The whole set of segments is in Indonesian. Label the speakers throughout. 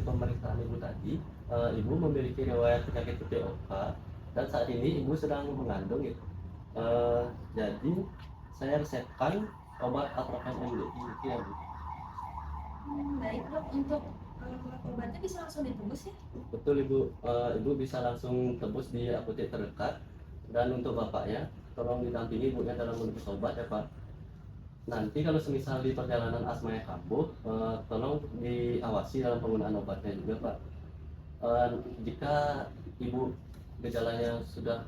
Speaker 1: pemeriksaan ibu tadi, ibu memiliki riwayat penyakit PPOK dan saat ini ibu sedang mengandung gitu. Jadi saya resepkan obat Atrofen MDI ya Bu.
Speaker 2: Baik dok, untuk obatnya bisa langsung ditebus ya?
Speaker 1: Betul Ibu. Ibu bisa langsung tebus di apotek terdekat. Dan untuk bapaknya, tolong didampingi ibunya dalam menebus obat ya Pak. Nanti kalau semisal di perjalanan asmanya kambuh, tolong diawasi dalam penggunaan obatnya juga Pak. Jika ibu gejalanya sudah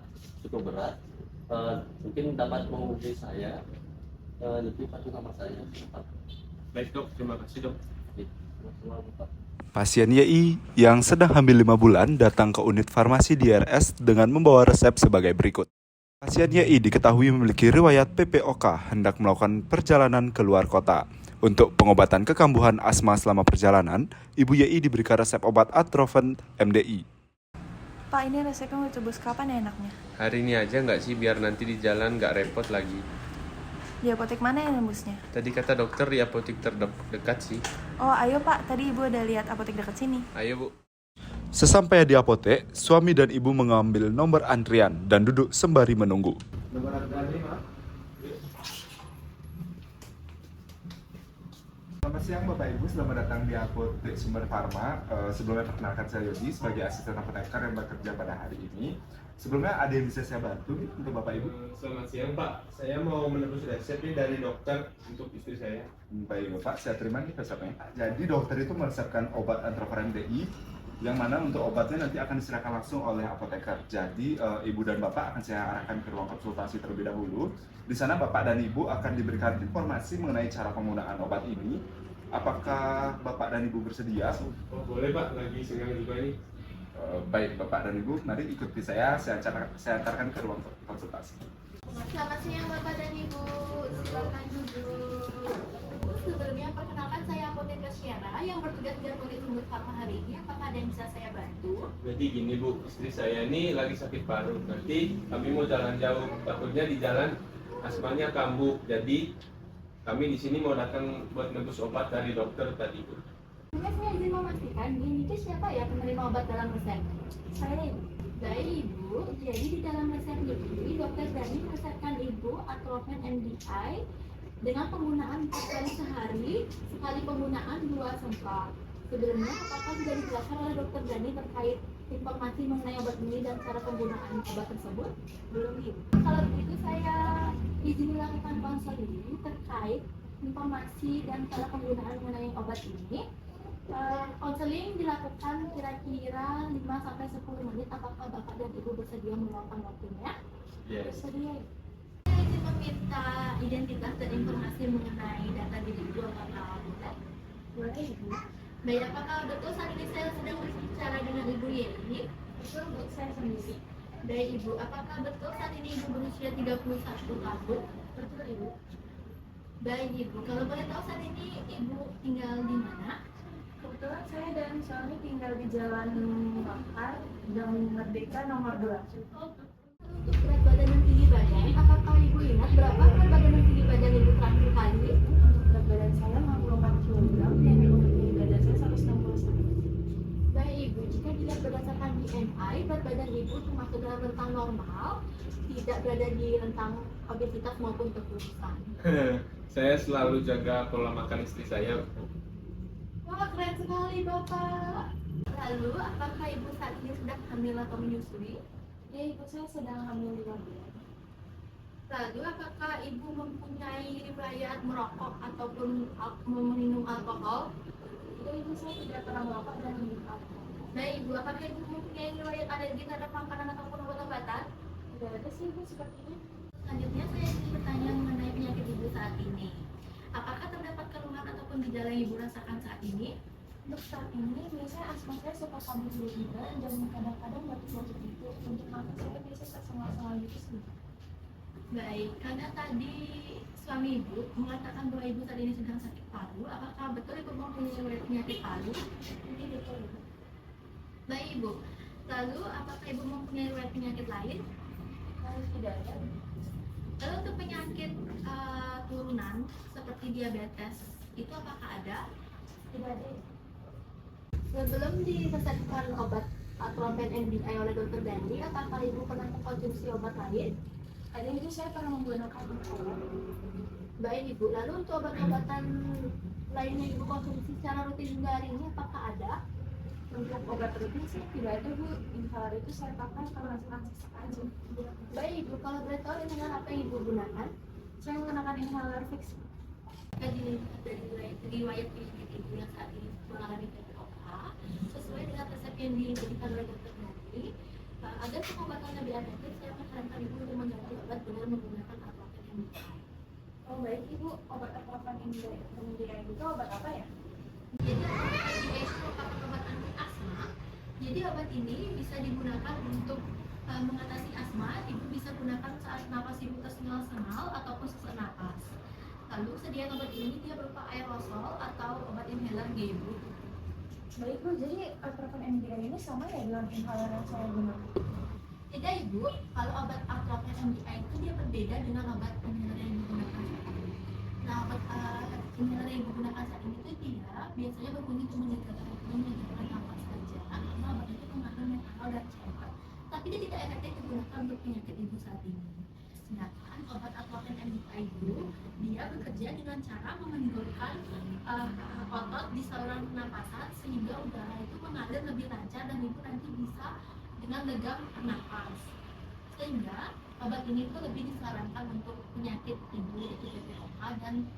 Speaker 1: cukup berat, mungkin dapat menghubungi saya. Nanti Pak nama saya Pak.
Speaker 3: Baik dok, terima kasih dok.
Speaker 1: Pak.
Speaker 4: Pasien YI yang sedang hamil 5 bulan datang ke unit farmasi di RS dengan membawa resep sebagai berikut. Pasien YI diketahui memiliki riwayat PPOK, hendak melakukan perjalanan ke luar kota. Untuk pengobatan kekambuhan asma selama perjalanan, Ibu YI diberikan resep obat Atrofen MDI.
Speaker 2: Pak, ini resepnya mau ditebus kapan ya enaknya?
Speaker 3: Hari ini aja nggak sih, biar nanti di jalan nggak repot lagi.
Speaker 2: Di apotek mana ya nembusnya?
Speaker 3: Tadi kata dokter di apotek terdekat sih.
Speaker 2: Oh ayo Pak, tadi ibu udah lihat apotek dekat sini.
Speaker 3: Ayo Bu.
Speaker 4: Sesampainya di apotek, suami dan ibu mengambil nomor antrian dan duduk sembari menunggu.
Speaker 1: Nomor antrian ini Pak.
Speaker 5: Selamat siang Bapak Ibu, selamat datang di Apotek Sumber Farma. Sebelumnya perkenalkan saya Yodi sebagai asisten apoteker yang bekerja pada hari ini. Sebelumnya ada yang bisa saya bantu nih untuk Bapak Ibu?
Speaker 3: Selamat siang Pak, saya mau menebus resep nih dari dokter untuk istri saya.
Speaker 5: Baik Bapak, saya terima nih resepnya. Jadi dokter itu meresepkan obat Atrofen MDI yang mana untuk obatnya nanti akan diserahkan langsung oleh apoteker. Jadi Ibu dan Bapak akan saya arahkan ke ruang konsultasi terlebih dahulu. Di sana Bapak dan Ibu akan diberikan informasi mengenai cara penggunaan obat ini. Apakah Bapak dan Ibu bersedia?
Speaker 3: Oh boleh Pak, lagi senggang juga nih.
Speaker 5: Baik Bapak dan Ibu, mari ikuti saya antarkan ke ruang konsultasi.
Speaker 6: Selamat siang Bapak dan Ibu, silakan duduk. Sebelumnya perkenalkan saya apoteker Syara yang bertugas di apotek Sumber Farma hari ini. Apakah ada yang bisa saya bantu?
Speaker 3: Jadi gini Bu, istri saya ini lagi sakit paru. Nanti kami mau jalan jauh, takutnya di jalan asmanya kambuh. Jadi kami di sini mau datang buat nebus obat dari dokter tadi Bu.
Speaker 6: Saya izin memastikan, ini itu siapa ya penerima obat dalam resep?
Speaker 2: Saya ibu.
Speaker 6: Baik Ibu, jadi di dalam resep ini dokter Dani meresepkan Ibu Atrofen MDI dengan penggunaan 4 kali sehari, sekali penggunaan 2 semprot. Sebelumnya, apakah sudah dijelaskan oleh dokter Dani terkait informasi mengenai obat ini dan cara penggunaan obat tersebut? Belum Ibu. Kalau begitu saya izin melakukan konseling terkait informasi dan cara penggunaan mengenai obat ini. Konseling dilakukan kira-kira 5-10 menit. Apakah Bapak dan Ibu bersedia meluangkan waktunya?
Speaker 3: Yes.
Speaker 6: Bersedia. Saya izin meminta identitas dan informasi mengenai data diri Ibu. Apakah boleh? Boleh Ibu. Baik, apakah betul saat ini saya sedang berbicara dengan Ibu Yeni? Betul Bu, saya sendiri. Baik Ibu, apakah betul saat ini Ibu berusia 31 tahun? Betul Ibu. Baik Ibu, kalau boleh tahu saat ini Ibu tinggal di mana?
Speaker 2: Kebetulan saya dan suami tinggal di Jalan Makar, Jalan Merdeka nomor 2.
Speaker 6: Untuk berat badan dan tinggi badan, apakah Ibu ingat berapa berat badan dan tinggi badan Ibu terakhir kali?
Speaker 2: Berat badan saya 64 kg dan untuk tinggi badan saya 160 cm.
Speaker 6: Baik Ibu, jika dilihat berdasarkan BMI, berat badan Ibu termasuk dalam rentang normal, tidak berada di rentang obesitas maupun kekurusan.
Speaker 3: Saya selalu jaga pola makan istri saya.
Speaker 6: Wah, keren sekali Bapak. Lalu, apakah Ibu saat ini sudah hamil atau menyusui?
Speaker 2: Ya ibu, saya sedang hamil 5 bulan.
Speaker 6: Lalu, apakah Ibu mempunyai riwayat merokok ataupun meminum alkohol?
Speaker 2: Ya ibu, saya tidak pernah merokok dan minum alkohol.
Speaker 6: Baik Ibu, apakah Ibu mempunyai riwayat alergi terhadap makanan ataupun obat-obatan?
Speaker 2: Tidak ada sih ibu sepertinya.
Speaker 6: Selanjutnya saya ingin bertanya mengenai penyakit Ibu saat ini. Apakah terdapat keluhan ataupun gejala yang Ibu rasakan saat ini?
Speaker 2: Untuk saat ini, biasanya asma saya suka kabur tiba-tiba dan kadang-kadang batuk-batuk itu. Untuk nafas saya biasanya tersengal-sengal gitu sih.
Speaker 6: Baik, karena tadi suami Ibu mengatakan bahwa Ibu saat ini sedang sakit paru. Apakah betul Ibu mempunyai penyakit paru?
Speaker 2: Ini betul ibu.
Speaker 6: Baik Ibu, lalu apakah Ibu mempunyai riwayat penyakit lain?
Speaker 2: Tidak ada.
Speaker 6: Lalu untuk penyakit turunan seperti diabetes, itu apakah ada?
Speaker 2: Tidak ada.
Speaker 6: Sebelum diresepkan obat atropine MDI oleh dokter Dani, apakah ibu pernah mengkonsumsi obat lain?
Speaker 2: Tadi itu saya pernah menggunakan itu.
Speaker 6: Baik ibu, lalu untuk obat-obatan lain yang ibu konsumsi secara rutin hingga hari ini apakah ada?
Speaker 2: Untuk obat rutin sih tidak ada Bu. Inhaler itu saya pakai karena sesak aja.
Speaker 6: Baik ibu, kalau boleh tahu dengan apa yang ibu gunakan?
Speaker 2: Saya menggunakan inhaler fix.
Speaker 6: Dari riwayat penyakit ibu yang saat ini mengalami PPOK sesuai dengan resep yang diberikan oleh dokter Dani, agar pengobatan lebih efektif, saya menyarankan ibu untuk mengganti obat dengan menggunakan atropine MDI.
Speaker 2: Oh baik Ibu, obat atropine MDI itu obat apa ya?
Speaker 6: Jadi atropine MDI itu merupakan obat anti asma. Jadi obat ini bisa digunakan untuk mengatasi asma. Ibu bisa gunakan saat napas ibu tersengal-sengal ataupun sesak napas. Lalu sediaan obat ini dia berupa aerosol atau obat inhaler Ibu.
Speaker 2: Baik Bu, jadi atropine MDI ini sama ya dengan inhaler yang saya gunakan?
Speaker 6: Tidak ibu, kalau obat atropine MDI itu dia berbeda dengan obat inhaler yang digunakan saat ini. Nah obat inhaler yang digunakan saat ini itu dia biasanya berfungsi untuk menyegarkan nafas saja, karena obat itu mengandung metanol dan CFR. Tapi dia tidak efektif digunakan untuk penyakit ibu saat ini. Sedangkan obat atropine MDI itu dia bekerja dengan cara memendorkan otot di saluran pernapasan sehingga udara itu mengalir lebih lancar dan ibu nanti bisa dengan lega bernafas. Sehingga obat ini tuh lebih disarankan untuk penyakit ibu yaitu PPOK, dan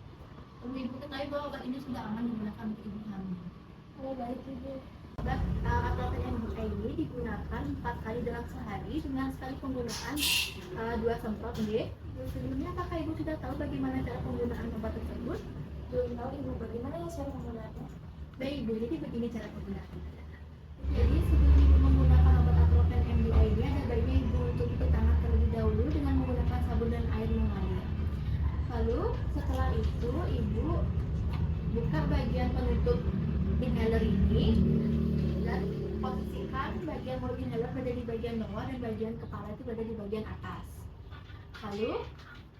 Speaker 6: perlu ibu ketahui bahwa obat ini sudah aman digunakan untuk ibu hamil.
Speaker 2: Oh baik Ibu.
Speaker 6: Obat atropine MDI ini digunakan 4 kali dalam sehari dengan sekali penggunaan 2 semprot D. Sebelumnya apakah ibu sudah tahu bagaimana cara penggunaan obat tersebut?
Speaker 2: Belum tahu Ibu, bagaimana ya cara menggunakannya?
Speaker 6: Baik ibu, jadi begini cara penggunaannya. Jadi sebelum ibu menggunakan obat atropine MDI ini, ada baiknya ibu untuk cuci tangan terlebih dahulu dengan menggunakan sabun dan air mengalir. Lalu setelah itu ibu buka bagian penutup inhaler ini dan posisikan bagian mulut inhaler berada di bagian bawah dan bagian kepala itu berada di bagian atas. Lalu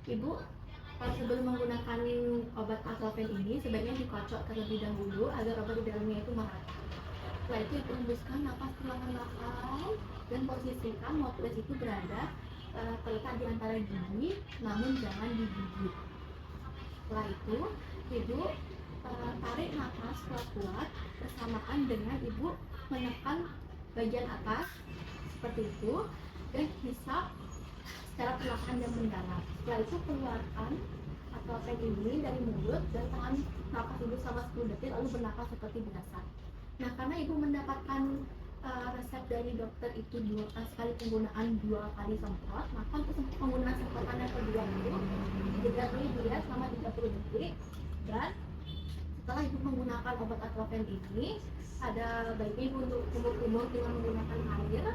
Speaker 6: ibu sebelum menggunakan obat atropine ini sebaiknya dikocok terlebih dahulu agar obat di dalamnya itu merata. Setelah itu ibu hembuskan napas perlahan-lahan dan posisikan mouthpiece itu berada terletak di antara gigi, namun jangan digigit. Setelah itu ibu tarik napas kuat-kuat bersamaan dengan ibu menekan bagian atas seperti itu dan hisap secara perlahan dan mendalam. Setelah itu keluarkan atropine ini dari mulut dan tahan napas ibu selama 10 detik lalu bernapas seperti biasa. Nah karena ibu mendapatkan resep dari dokter itu sekali penggunaan 2 kali semprot, maka untuk penggunaan semprotan yang kedua itu dijeda dulu ibu ya selama 30 detik. Dan setelah ibu menggunakan obat atropine ini, ada baiknya ibu untuk kumur-kumur dengan menggunakan air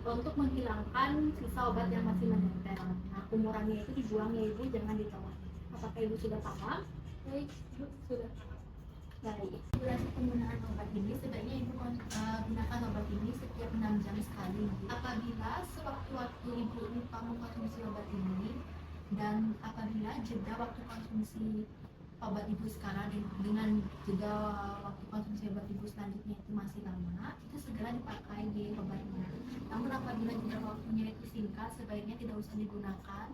Speaker 6: untuk menghilangkan sisa obat yang masih menempel. Nah kumurannya itu dibuang ya ibu, jangan ditelan. Apakah ibu sudah paham?
Speaker 2: Baik Ibu, sudah.
Speaker 6: Baik, durasi penggunaan obat ini sebaiknya ibu gunakan obat ini setiap 6 jam sekali. Apabila sewaktu-waktu ibu lupa mengkonsumsi obat ini dan apabila jeda waktu konsumsi obat ibu sekarang dengan jeda waktu konsumsi obat ibu selanjutnya itu masih lama, itu segera dipakai di obatnya. Namun apabila jeda waktunya itu singkat, sebaiknya tidak usah digunakan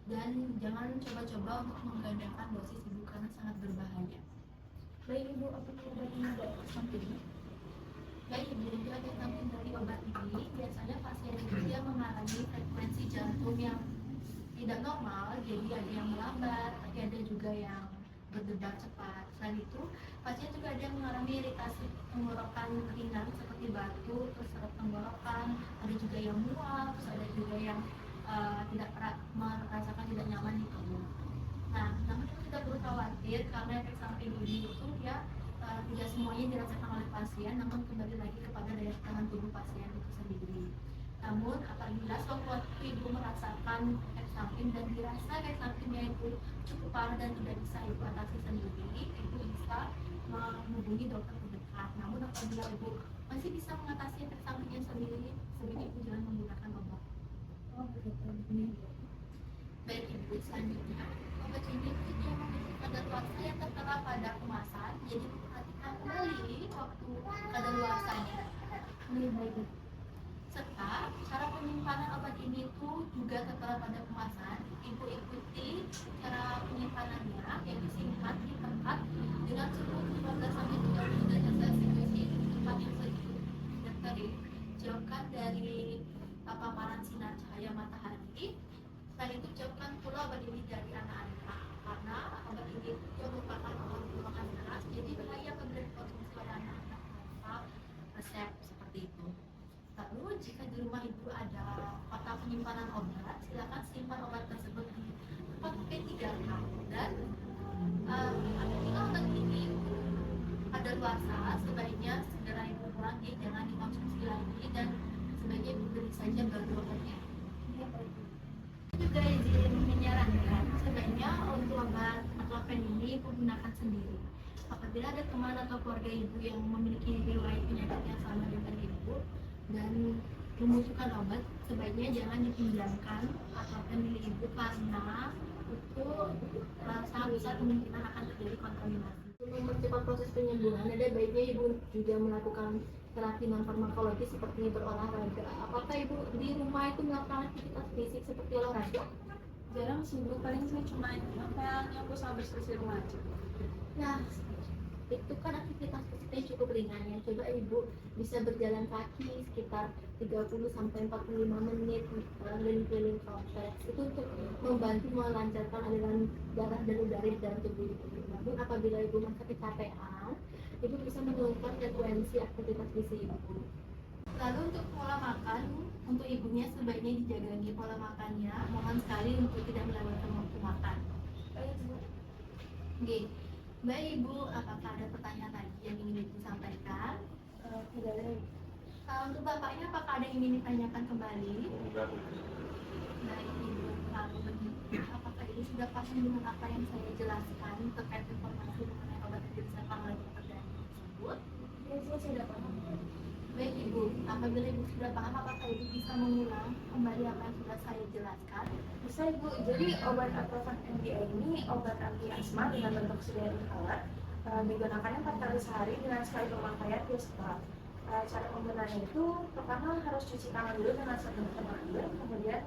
Speaker 6: dan jangan coba-coba untuk menggandakan dosis ibu karena sangat berbahaya.
Speaker 2: Baik Ibu, apakah obat ini ada efek sampingnya?
Speaker 6: Baik ibu, jadi efek samping dari obat ini biasanya pasien itu dia mengalami frekuensi jantung yang tidak normal, jadi ada yang melambat, tapi ada juga yang berdebar cepat. Selain itu, pasien juga ada yang mengalami iritasi tenggorokan ringan seperti batuk, terus seret tenggorokan, ada juga yang mual, terus ada juga yang tidak merasakan tidak nyaman di tubuh. Nah, namun kita tidak perlu khawatir karena efek samping ini itu ya tidak semuanya dirasakan oleh pasien, namun kembali lagi kepada daya tahan tubuh pasien itu sendiri. Namun apabila sewaktu ibu merasakan efek samping dan dirasa efek sampingnya itu cukup parah dan tidak bisa ibu atasi sendiri, ibu bisa menghubungi dokter terdekat. Namun apabila ibu masih bisa mengatasi efek sampingnya sendiri, sebaiknya ibu jangan menggunakan obat.
Speaker 2: Oh begitu.
Speaker 6: Baik ibu, selanjutnya obat ini itu dia memiliki kadaluarsa yang tertera pada kemasan, jadi perhatikan kembali waktu kadaluarsa baik. Serta cara penyimpanan obat ini tuh juga tertera pada kemasan. Ibu ikuti cara penyimpanannya, yaitu simpan di tempat dengan suhu 15 sampai 30 derajat Celcius, yaitu tempat yang sejuk dan terik, jauhkan dari paparan sinar cahaya matahari. Selain itu jauhkan pula obat ini dari anak-anak, karena obat ini juga merupakan obat perubahan keras, jadi bahaya apabila dikonsumsi oleh anak-anak tanpa resep seperti itu. Lalu jika di rumah ibu ada kotak penyimpanan obat, silakan simpan obat tersebut di tempat P3K, dan apabila obat ini ada luasa, sebaiknya segera ibu kurangi, jangan dikonsumsi lagi, dan sebaiknya ibu beli saja baru obatnya. Juga izin menyarankan sebaiknya untuk obat Aclofen ini ibu gunakan sendiri. Apabila ada teman atau keluarga ibu yang memiliki riwayat penyakit yang sama dengan ibu dan membutuhkan obat, sebaiknya jangan dipinjamkan Aclofen milik ibu karena itu sangat besar kemungkinan akan terjadi kontaminasi. Untuk mempercepat proses penyembuhan, ada baiknya ibu juga melakukan terapi non farmakologis seperti berolahraga. Apakah ibu di rumah itu melakukan aktivitas fisik seperti olahraga?
Speaker 2: Jarang sih Bu, paling saya cuma nyapu sama bersih rumah aja.
Speaker 6: Nah, itu kan aktivitas fisiknya cukup ringan ya. Coba ibu bisa berjalan kaki sekitar 30 sampai 45 menit keliling-keliling kompleks. Itu untuk membantu melancarkan aliran darah dan udara di dalam tubuh ibu. Namun apabila ibu merasa kecapean, ibu bisa menurunkan frekuensi aktivitas fisik ibu. Lalu untuk pola makan, untuk ibunya sebaiknya dijaga lagi pola makannya. Mohon sekali untuk tidak melewatkan waktu makan.
Speaker 2: Baik Bu.
Speaker 6: Oke. Baik Ibu, apakah ada pertanyaan lagi yang ingin Ibu sampaikan?
Speaker 2: Tidak ada.
Speaker 6: Untuk Bapaknya, apakah ada yang ingin ditanyakan kembali?
Speaker 3: Enggak.
Speaker 6: Baik Ibu, lalu begitu, apakah Ibu sudah paham dengan apa yang saya jelaskan terkait informasi mengenai obat yang diresepkan oleh dokter Dani tersebut?
Speaker 2: Ya, saya sudah paham.
Speaker 6: Baik Ibu, apabila Ibu sudah paham, apakah Ibu bisa mengulang kembali apa yang sudah saya jelaskan?
Speaker 2: Bisa Ibu, jadi obat Aclofen MDI ini obat anti asma dengan bentuk sedia inhaler. Digunakannya 4 kali sehari dengan sekali pemakaian via setelah. Cara penggunaannya itu pertama harus cuci tangan dulu dengan sabun dan air, kemudian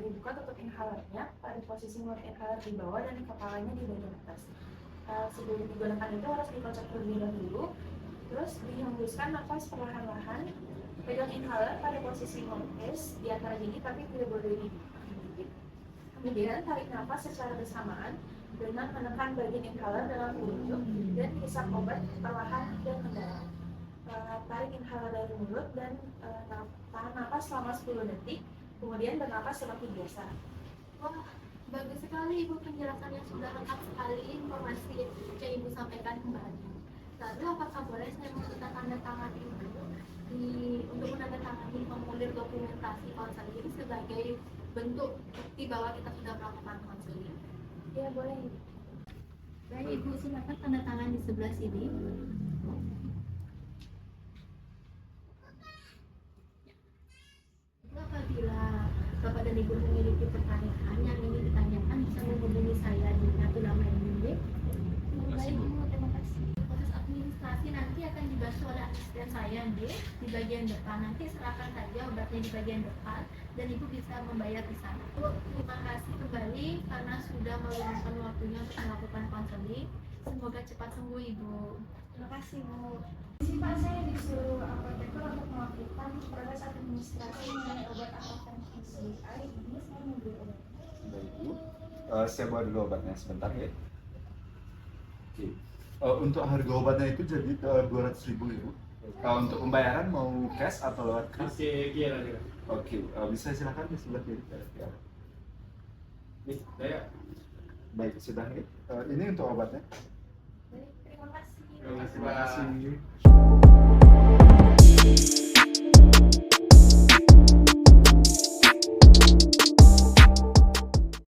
Speaker 2: dibuka tutup inhalernya pada posisi mulut inhaler di bawah dan kepalanya di bagian atas. Sebelum digunakan itu harus dikocok terlebih dahulu, terus dihembuskan nafas perlahan-lahan, pegang inhaler pada posisi nongkes di antara gigi tapi tidak boleh digigit. Kemudian tarik nafas secara bersamaan dengan menekan bagian inhaler dalam mulut dan hisap obat perlahan dan mendalam. Tarik inhaler dari mulut dan tahan nafas selama 10 detik, kemudian bernafas seperti biasa.
Speaker 6: Wah, bagus sekali Ibu, penjelasan yang sudah lengkap sekali, informasi yang Ibu sampaikan kembali. Lalu apakah boleh saya meminta tanda tangan Ibu untuk menandatangani formulir dokumentasi konseling sebagai bentuk bukti bahwa kita sudah melakukan konseling?
Speaker 2: Ya boleh.
Speaker 6: Baik Ibu, silakan tanda tangan di sebelah sini. Apabila Bapak dan Ibu memiliki pertanyaan yang ingin ditanyakan, bisa menghubungi saya di kartu nama ini. Baik Ibu, terima kasih. Proses administrasi nanti akan dibantu oleh asisten saya di bagian depan. Nanti serahkan saja obatnya di bagian depan dan Ibu bisa membayar di sana. Bu, terima kasih kembali karena sudah meluangkan waktunya untuk melakukan konseling. Semoga cepat sembuh Ibu.
Speaker 2: Terima kasih Bu. Si Pak, saya disuruh apoteker untuk melakukan proses administrasi mengenai obat Aclofen MDI ini. Saya mau beli obat.
Speaker 5: Baik Bu, saya bawa dulu obatnya sebentar ya. Oke. Untuk harga obatnya itu jadi 200.000 ya Bu. Untuk pembayaran mau cash atau lewat kris?
Speaker 3: Masih kira nih.
Speaker 5: Oke, bisa silakan di sebelah kiri. Ya.
Speaker 3: Nih, saya.
Speaker 5: Baik, sudah ya. Ini untuk obatnya.
Speaker 2: Baik, terima kasih.
Speaker 3: Terima kasih,
Speaker 5: Terima
Speaker 3: Pak.
Speaker 5: kasih.